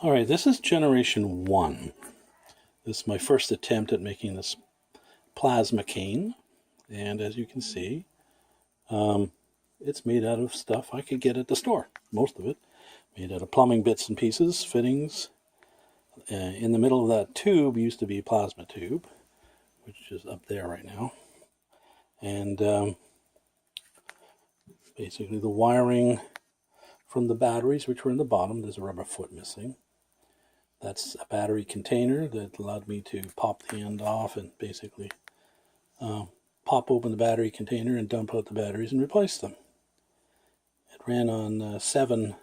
Alright, this is generation 1. This is my first attempt at making this plasma cane. And as you can see, it's made out of stuff I could get at the store. Most of it. Made out of plumbing bits and pieces, fittings. In the middle of that tube used to be a plasma tube, which is up there right now. And basically the wiring from the batteries, which were in the bottom, there's a rubber foot missing. That's a battery container that allowed me to pop the end off and basically pop open the battery container and dump out the batteries and replace them. It ran on 7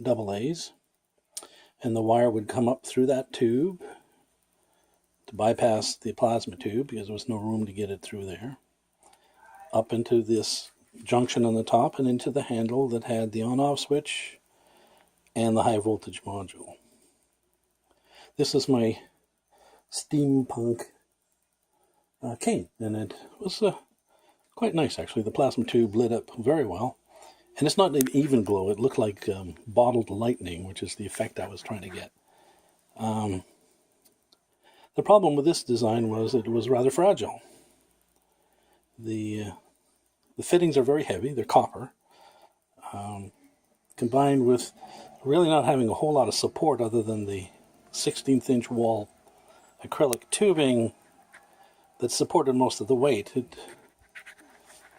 AA's, and the wire would come up through that tube to bypass the plasma tube because there was no room to get it through there, up into this junction on the top and into the handle that had the on-off switch and the high voltage module. This is my Steampunk cane, and it was quite nice actually. The plasma tube lit up very well. And it's not an even glow. It looked like bottled lightning, which is the effect I was trying to get. The problem with this design was it was rather fragile. The fittings are very heavy. They're copper. Combined with really not having a whole lot of support other than the 16th-inch wall acrylic tubing that supported most of the weight.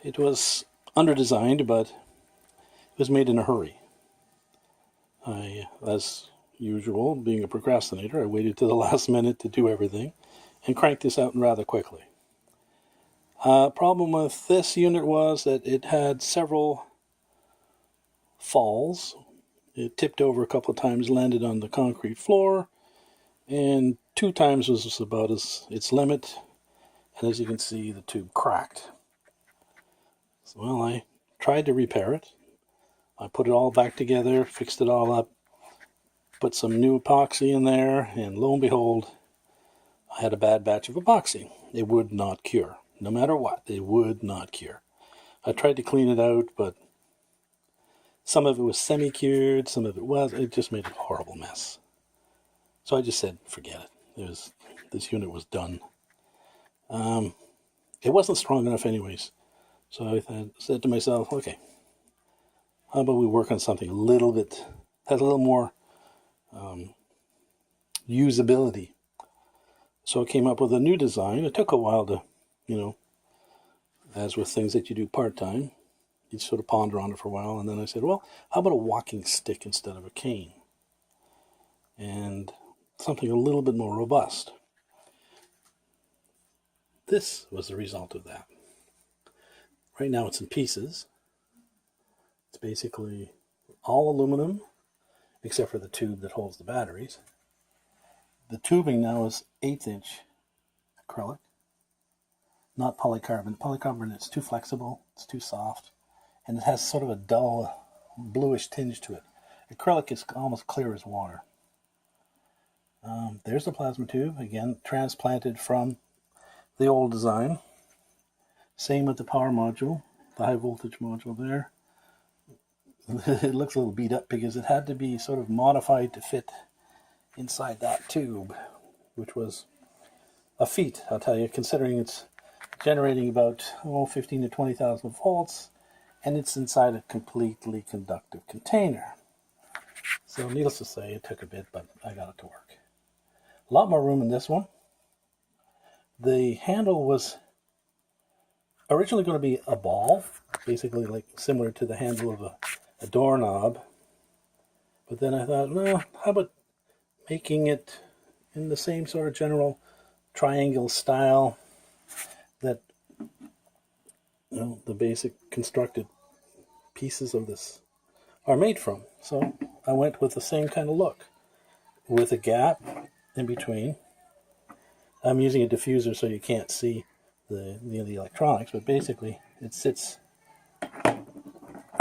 It was underdesigned, but it was made in a hurry. As usual, being a procrastinator, I waited to the last minute to do everything and cranked this out rather quickly. Problem with this unit was that it had several falls. It tipped over a couple of times, landed on the concrete floor, and 2 times was about its limit. And as you can see, the tube cracked. So, well, I tried to repair it. I put it all back together, fixed it all up, put some new epoxy in there, and lo and behold, I had a bad batch of epoxy. It would not cure. No matter what, it would not cure. I tried to clean it out, but some of it was semi-cured, some of it was. It just made a horrible mess. So I just said, forget it. This unit was done. It wasn't strong enough anyways. So I said to myself, okay, how about we work on something a little bit, has a little more usability. So I came up with a new design. It took a while to, as with things that you do part-time, you sort of ponder on it for a while. And then I said, well, how about a walking stick instead of a cane? And something a little bit more robust. This was the result of that. Right now it's in pieces. It's basically all aluminum, except for the tube that holds the batteries. The tubing now is 1/8-inch acrylic, not polycarbonate. Polycarbonate is too flexible, it's too soft, and it has sort of a dull bluish tinge to it. Acrylic is almost clear as water. There's the plasma tube, again, transplanted from the old design. Same with the power module, the high voltage module there. It looks a little beat up because it had to be sort of modified to fit inside that tube, which was a feat, I'll tell you, considering it's generating about 15 to 20,000 volts, and it's inside a completely conductive container. So needless to say, it took a bit, but I got it to work. A lot more room in this one. The handle was originally going to be a ball, basically like similar to the handle of a doorknob. But then I thought, well, how about making it in the same sort of general triangle style that the basic constructed pieces of this are made from. So I went with the same kind of look, with a gap in between. I'm using a diffuser so you can't see the electronics, but basically it sits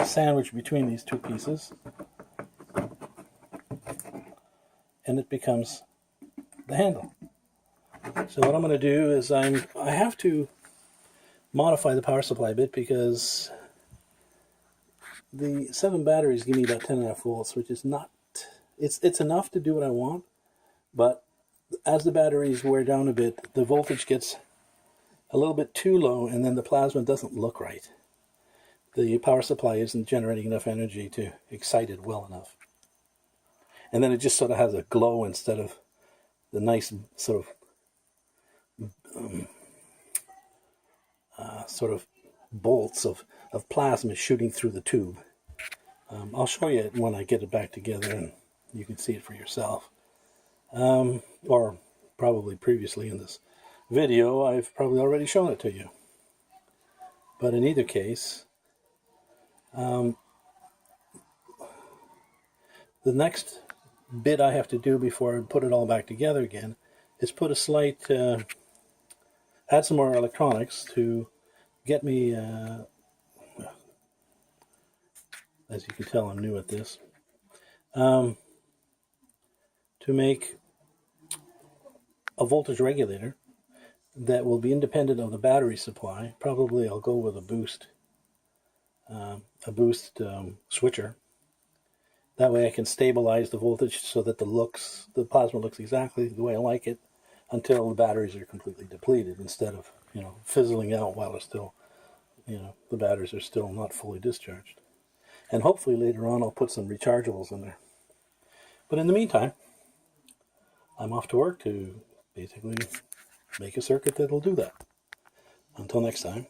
sandwiched between these 2 pieces, and it becomes the handle. So what I'm going to do is I have to modify the power supply a bit because the 7 batteries give me about 10.5 volts, which is not, it's enough to do what I want, but as the batteries wear down a bit, the voltage gets a little bit too low, and then the plasma doesn't look right. The power supply isn't generating enough energy to excite it well enough. And then it just sort of has a glow instead of the nice sort of bolts of plasma shooting through the tube. I'll show you it when I get it back together and you can see it for yourself. Or probably previously in this video, I've probably already shown it to you. But in either case, the next bit I have to do before I put it all back together again is put a slight, add some more electronics to get me, as you can tell I'm new at this, to make a voltage regulator that will be independent of the battery supply. Probably I'll go with a boost switcher. That way I can stabilize the voltage so that the plasma looks exactly the way I like it until the batteries are completely depleted, instead of, fizzling out while it's still, the batteries are still not fully discharged. And hopefully later on I'll put some rechargeables in there. But in the meantime, I'm off to work to basically make a circuit that'll do that. Until next time.